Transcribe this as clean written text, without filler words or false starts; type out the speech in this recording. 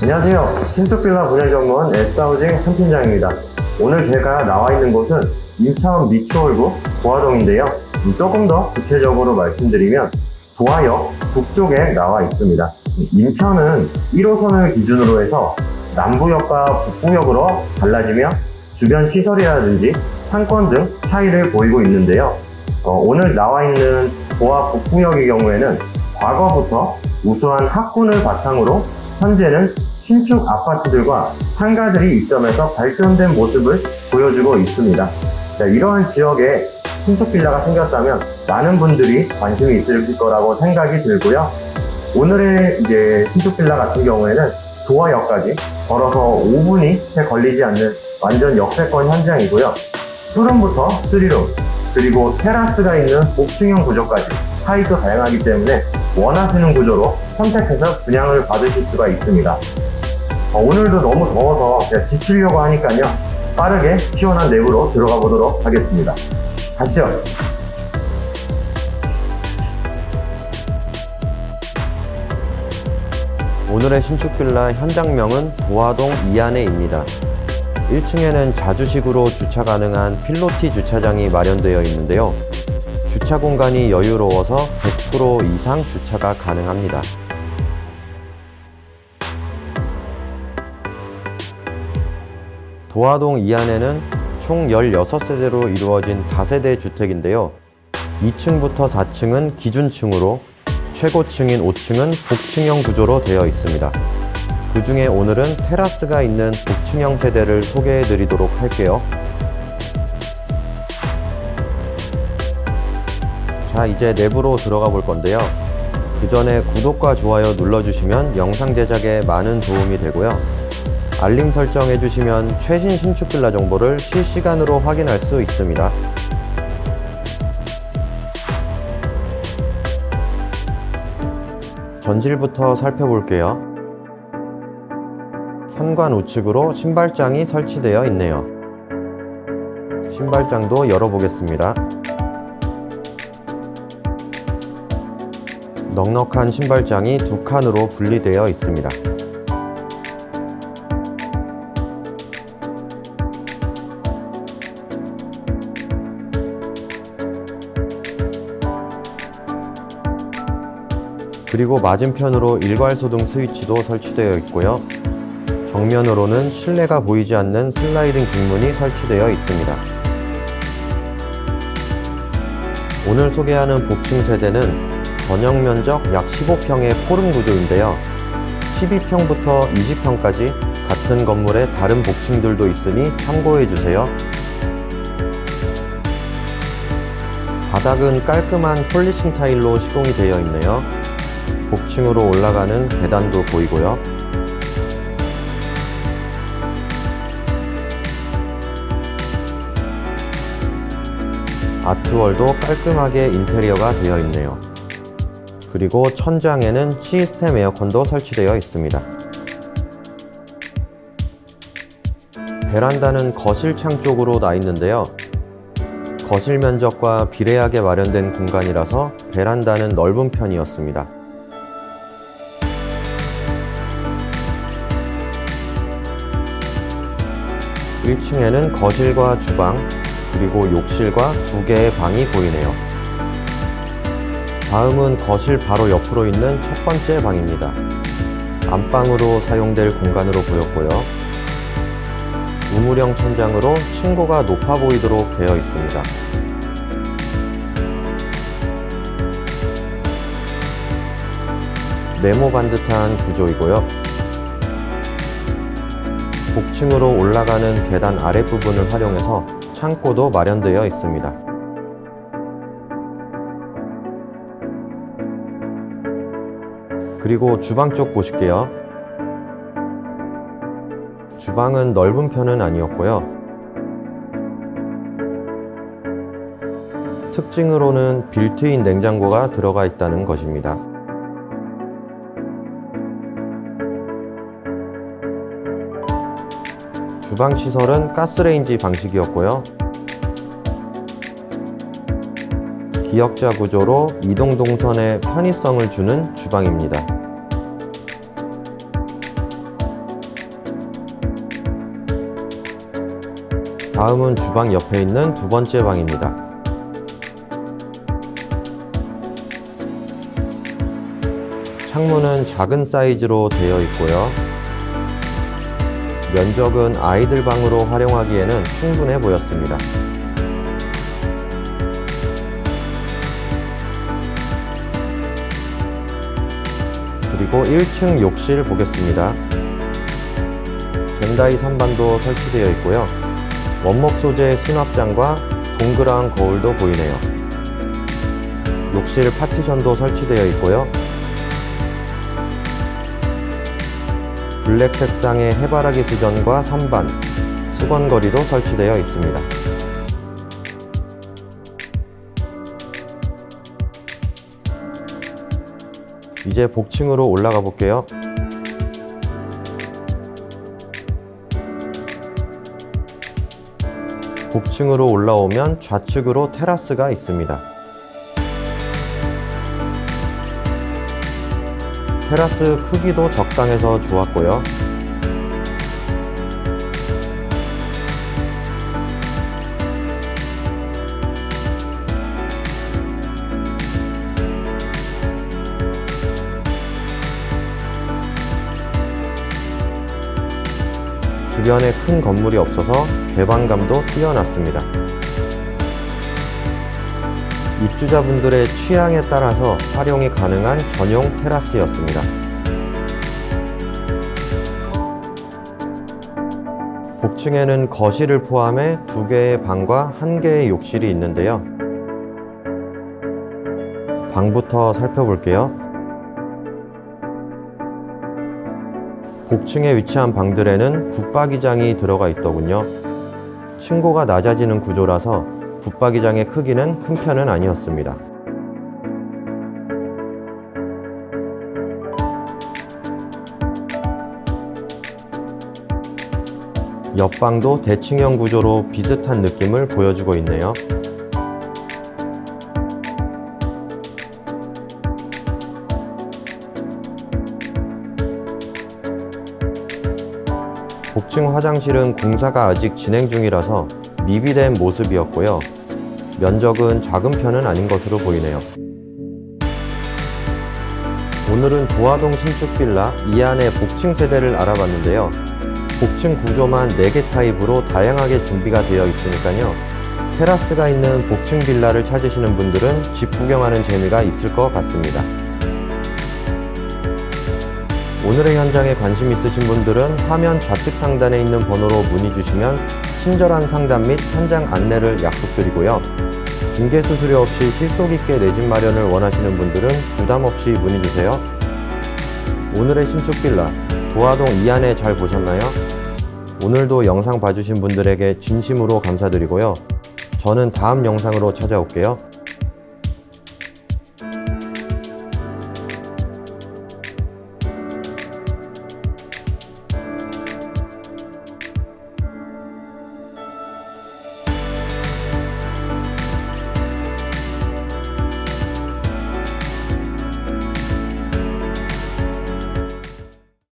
안녕하세요. 신축빌라 분양 전문 S하우징 한팀장입니다. 오늘 제가 나와 있는 곳은 인천 미추홀구 도화동인데요. 조금 더 구체적으로 말씀드리면 도화역 북쪽에 나와 있습니다. 인천은 1호선을 기준으로 해서 남부역과 북부역으로 갈라지며 주변 시설이라든지 상권 등 차이를 보이고 있는데요. 오늘 나와 있는 도화 북부역의 경우에는 과거부터 우수한 학군을 바탕으로 현재는 신축 아파트들과 상가들이 입점해서 발전된 모습을 보여주고 있습니다. 이러한 지역에 신축 빌라가 생겼다면 많은 분들이 관심이 있을 거라고 생각이 들고요. 오늘의 신축 빌라 같은 경우에는 도화역까지 걸어서 5분이 채 걸리지 않는 완전 역세권 현장이고요. 투룸부터 3룸, 그리고 테라스가 있는 복층형 구조까지 사이도 다양하기 때문에 원하시는 구조로 선택해서 분양을 받으실 수가 있습니다. 오늘도 너무 더워서 제가 지치려고 하니까요. 빠르게 시원한 내부로 들어가 보도록 하겠습니다. 가시죠. 오늘의 신축 빌라 현장명은 도화동 이안에입니다. 1층에는 자주식으로 주차 가능한 필로티 주차장이 마련되어 있는데요. 주차 공간이 여유로워서 100% 이상 주차가 가능합니다. 도화동 이안에는 총 16세대로 이루어진 다세대 주택인데요. 2층부터 4층은 기준층으로 최고층인 5층은 복층형 구조로 되어 있습니다. 그 중에 오늘은 테라스가 있는 복층형 세대를 소개해 드리도록 할게요. 자, 이제 내부로 들어가 볼 건데요. 그 전에 구독과 좋아요 눌러주시면 영상 제작에 많은 도움이 되고요. 알림 설정해 주시면 최신 신축 빌라 정보를 실시간으로 확인할 수 있습니다. 전실부터 살펴볼게요. 현관 우측으로 신발장이 설치되어 있네요. 신발장도 열어보겠습니다. 넉넉한 신발장이 두 칸으로 분리되어 있습니다. 그리고 맞은편으로 일괄소등 스위치도 설치되어 있고요. 정면으로는 실내가 보이지 않는 슬라이딩 중문이 설치되어 있습니다. 오늘 소개하는 복층 세대는 전용 면적 약 15평의 포름 구조인데요. 12평부터 20평까지 같은 건물에 다른 복층들도 있으니 참고해주세요. 바닥은 깔끔한 폴리싱 타일로 시공이 되어 있네요. 복층으로 올라가는 계단도 보이고요. 아트월도 깔끔하게 인테리어가 되어 있네요. 그리고 천장에는 시스템 에어컨도 설치되어 있습니다. 베란다는 거실 창 쪽으로 나 있는데요. 거실 면적과 비례하게 마련된 공간이라서 베란다는 넓은 편이었습니다. (1층에는) 거실과 주방, 그리고 욕실과 두 개의 방이 보이네요. 다음은 거실 바로 옆으로 있는 첫 번째 방입니다. 안방으로 사용될 공간으로 보였고요. 우물형 천장으로 층고가 높아 보이도록 되어 있습니다. 네모 반듯한 구조이고요. 복층으로 올라가는 계단 아랫부분을 활용해서 창고도 마련되어 있습니다. 그리고 주방 쪽 보실게요. 주방은 넓은 편은 아니었고요. 특징으로는 빌트인 냉장고가 들어가 있다는 것입니다. 주방 시설은 가스레인지 방식이었고요. 기역자 구조로 이동 동선에 편의성을 주는 주방입니다. 다음은 주방 옆에 있는 두 번째 방입니다. 창문은 작은 사이즈로 되어 있고요. 면적은 아이들 방으로 활용하기에는 충분해 보였습니다. 그리고 1층 욕실 보겠습니다. 젠다이 선반도 설치되어 있고요. 원목 소재 수납장과 동그란 거울도 보이네요. 욕실 파티션도 설치되어 있고요. 블랙 색상의 해바라기 수전과 선반, 수건거리도 설치되어 있습니다. 이제 복층으로 올라가 볼게요. 복층으로 올라오면 좌측으로 테라스가 있습니다. 테라스 크기도 적당해서 좋았고요. 주변에 큰 건물이 없어서 개방감도 뛰어났습니다. 입주자분들의 취향에 따라서 활용이 가능한 전용 테라스였습니다. 복층에는 거실을 포함해 2개의 방과 1개의 욕실이 있는데요. 방부터 살펴볼게요. 복층에 위치한 방들에는 붙박이장이 들어가 있더군요. 층고가 낮아지는 구조라서 붙박이장의 크기는 큰 편은 아니었습니다. 옆방도 대층형 구조로 비슷한 느낌을 보여주고 있네요. 복층 화장실은 공사가 아직 진행 중이라서 미비된 모습이었고요. 면적은 작은 편은 아닌 것으로 보이네요. 오늘은 도화동 신축 빌라 이안의 복층 세대를 알아봤는데요. 복층 구조만 4개 타입으로 다양하게 준비가 되어 있으니까요. 테라스가 있는 복층 빌라를 찾으시는 분들은 집 구경하는 재미가 있을 것 같습니다. 오늘의 현장에 관심 있으신 분들은 화면 좌측 상단에 있는 번호로 문의 주시면 친절한 상담 및 현장 안내를 약속드리고요. 중개 수수료 없이 실속 있게 내 집 마련을 원하시는 분들은 부담 없이 문의 주세요. 오늘의 신축 빌라 도화동 이안에 잘 보셨나요? 오늘도 영상 봐주신 분들에게 진심으로 감사드리고요. 저는 다음 영상으로 찾아올게요.